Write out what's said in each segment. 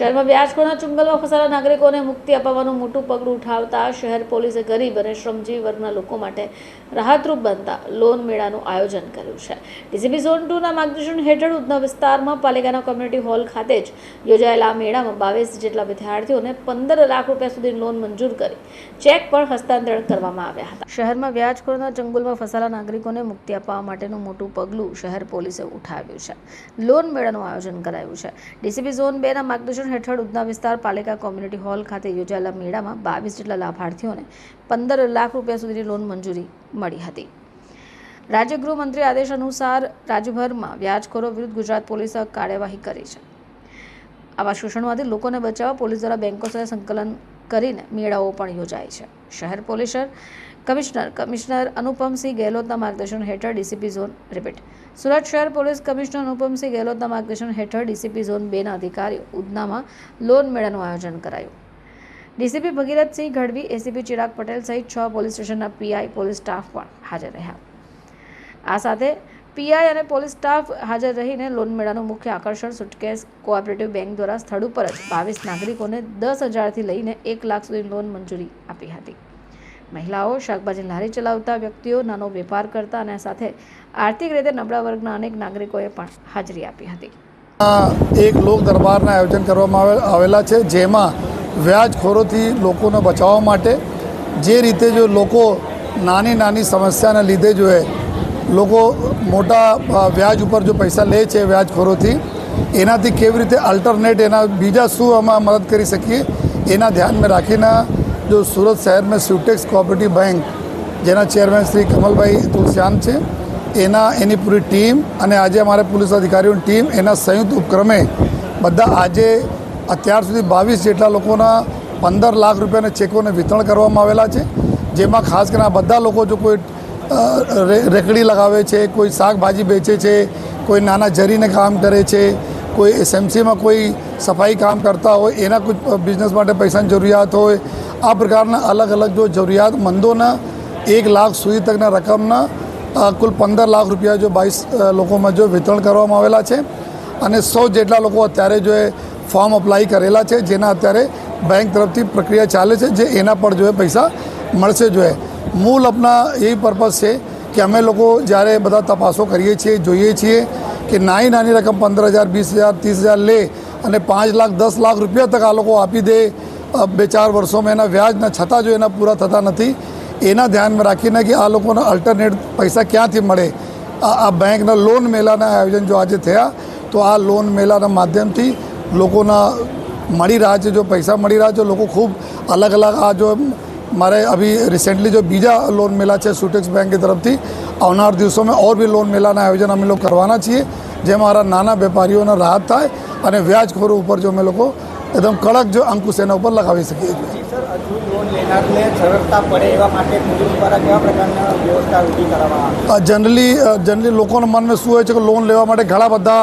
શહેરમાં વ્યાજખોરના ચુંગલમાં ફસાયેલા નાગરિકોને મુક્તિ અપાવવાનું મોટું પગલું ઉઠાવતા શહેર પોલીસે ગરીબ અને શ્રમજીવી વર્ગના લોકો માટે રાહતરૂપ બનતા લોન મેળાનું આયોજન કર્યું છે। ડીસીપી ઝોન 2ના માર્ગદર્શન હેઠળ ઉધના વિસ્તારમાં પાલિકાના કોમ્યુનિટી હોલ ખાતે જ યોજાયેલા મેળામાં 22 જેટલા વિદ્યાર્થીઓને 15 લાખ રૂપિયા સુધી લોન મંજૂર કરી ચેક પણ હસ્તાંતરણ કરવામાં આવ્યા હતા। શહેરમાં વ્યાજખોરના ચંગુલમાં ફસાયેલા નાગરિકોને મુક્તિ અપાવવા માટેનું મોટું પગલું શહેર પોલીસે ઉઠાવ્યું છે। લોન મેળાનું આયોજન કરાયું છે। ડીસીપી ઝોન 2ના માર્ગદર્શન હેઠળ ઉધના વિસ્તાર પાલિકા કોમ્યુનિટી હોલ ખાતે યોજાયેલા મેળામાં 22 જેટલા લાભાર્થીઓને 15 લાખ રૂપિયા સુધીની લોન મંજૂરી મળી હતી। રાજ્ય ગૃહમંત્રી આદેશ અનુસાર રાજ્યભરમાં વ્યાજખોરો વિરુદ્ધ ગુજરાત પોલીસે કાર્યવાહી કરી છે। આવા શોષણમાંથી લોકોને બચાવવા પોલીસ દ્વારા બેંકો સાથે સંકલન કરીને મેળાઓ પણ યોજાય છે। શહેર પોલીસ કમિશનર અનુપમસિંહ ગેહલોતના માર્ગદર્શન હેઠળ ડીસીપી ઝોન સુરત શહેર પોલીસ કમિશનર અનુપમસિંહ ગેહલોતના માર્ગદર્શન હેઠળ ડીસીપી ઝોન 2ના અધિકારીઓ ઉધનામાં લોન મેળાનું આયોજન કરાયું। ડીસીપી ભગીરથસિંહ ગઢવી, એસીપી ચિરાગ પટેલ સહિત 6 પોલીસ સ્ટેશનના પીઆઈ પોલીસ સ્ટાફ પણ હાજર રહ્યા। આ સાથે પીઆઈ અને પોલીસ સ્ટાફ હાજર રહીને લોન મેળાનું મુખ્ય આકર્ષણ સુટકેસ કોઓપરેટિવ બેંક દ્વારા સ્થળ ઉપર જ 22 નાગરિકોને 10,000થી લઈને 1 લાખ સુધી લોન મંજૂરી આપી હતી। મહિલાઓ, શાકભાજી લારી ચલાવતા વ્યક્તિઓ, નાનો વેપાર કરતા અને સાથે આર્થિક રીતે નબળા વર્ગના અનેક નાગરિકોએ પણ હાજરી આપી હતી। એક લોક દરબારના આયોજન કરવામાં આવેલા છે, જેમાં વ્યાજખોરોથી લોકોને બચાવવા માટે જે રીતે જો લોકો નાની સમસ્યાને લીધે જો લોકો મોટા વ્યાજ ઉપર જો પૈસા લે છે વ્યાજખોરોથી, એનાથી કેવી રીતે અલ્ટરનેટ એના બીજા શું અમે મદદ કરી શકીએ એના ધ્યાનમાં રાખીને जो सूरत शहर में स्यूटेक्स कोऑपरेटिव बैंक जेना चेयरमैन श्री कमलभाई तुलसियान है एनी पूरी टीम और आज अमारे पुलिस अधिकारीओं टीम एना संयुक्त उपक्रमे बधा आज अत्यार सुधी 22 जेटला लोकोना 15 लाख रूपिया चेकों ने वितरण करवामां आवेला छे। जेमां खास कर बधा लोको जो कोई रेकड़ी लगावे छे, कोई शाकभाजी बेचे छे, कोई नाना जरीने काम करे छे, कोई एसएमसी में कोई सफाई काम करता हो, एना कुछ बिजनेस माटे पैसा जरूरियात हो, आ प्रकारना अलग अलग जो जरूरियातमंदोना 1 लाख सुधी तकना रकमना कुल 15 लाख रुपया जो 22 लोगों में जो वितरण करवामां आवेला छे अने 100 जेटला लोको अत्यारे जो फॉर्म अप्लाई करेला छे, जेना अत्यारे बैंक तरफथी प्रक्रिया चाले छे, जे एना पर जो पैसा मळशे। जो मूल अपना यही पर्पज है कि अमे लोग जयरे बधा तपासो करीए छीए, जोईए छीए कि नानी रकम 15,000, 20,000, 30,000 ले अने 5 लाख 10 लाख रुपया तक आ लोग आपी दे 2-4 वर्षों में एना व्याज न छता जो एना पूरा थता नहीं, एना ध्यान में राखीने कि आ लोगोने अल्टरनेट पैसा क्यांथी मळे। आ बैंकना लोन मेलाना आयोजन जो आज थया, तो आ लोन मेलाना माध्यमथी लोकोना मळी रह्या छे, जो पैसा मळी रह्या छे। लोको खूब अलग अलग आ जो मारे अभी रिसेंटली जो बीजा लोन मेला है सुटेक्स बैंक की तरफ थी, आवनार दिवसों में और भी लोन मेलाना आयोजन अमे लोग करवाना छीए, जेमां मारा नाना वेपारीओने राहत थाय अने व्याजखोरो उपर जो अमे लोग एकदम कड़क जो अंकुश एना उपर लगावी सकीए छीए। जनरली लोकोना मन में शुं होय छे के लोन लेवा माटे घणा बधा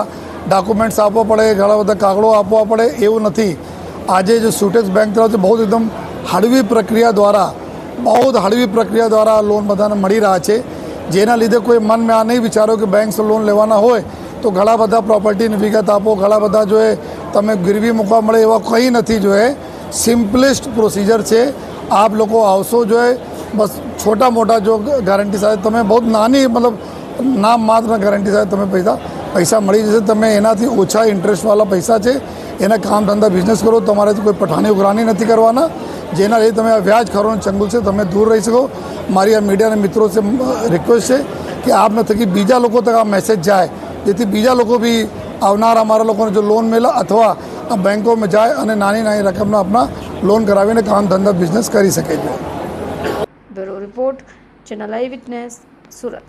डॉक्यूमेंट्स आपवा पड़े, घणा बधा कागड़ो आपवा पड़े, एवुं नथी। आज जो सुटेक्स बैंक तरफथी बहुत एकदम हळवी प्रक्रिया द्वारा लोन बधाने मळी रह्या छे, जेना लीधे कोई मन में आ नहीं विचारो कि बैंक से लोन लेवाना होय तो घणा बधा प्रॉपर्टीनी विगत आपो, घणा बधा जो तमे गिरवी मूकवा मळे एवा कंई नथी। जो सिम्पलेस्ट प्रोसीजर है। आप लोग आवशो जो बस छोटा मोटा जो गारंटी साथ तमे बहुत नानी मतलब नाम मात्र गारंटी साथ तमे पैसा मळी जशे। तमे एनाथी ओछा इंटरेस्टवाला पैसा है, एना काम धंधा बिजनेस करो, तमारे कोई पठाणी उघराणी नहीं करवाना, जेना लिए तमे आ व्याजखोरोना चंगुल से तमे दूर रही सको। मारी आ मीडिया मित्रों से रिक्वेस्ट है कि आपने थकी बीजा लोगों तक आ मैसेज जाए, जेथी बीजा लोग भी आवनार अमारा लोगों जो लोन मेला अथवा आ बैंकों में जाए और नानी रकमना अपना लोन करावीने काम धंधा बिजनेस करी सके। ब्यूरो रिपोर्ट, चैनल आई विटनेस, सूरत।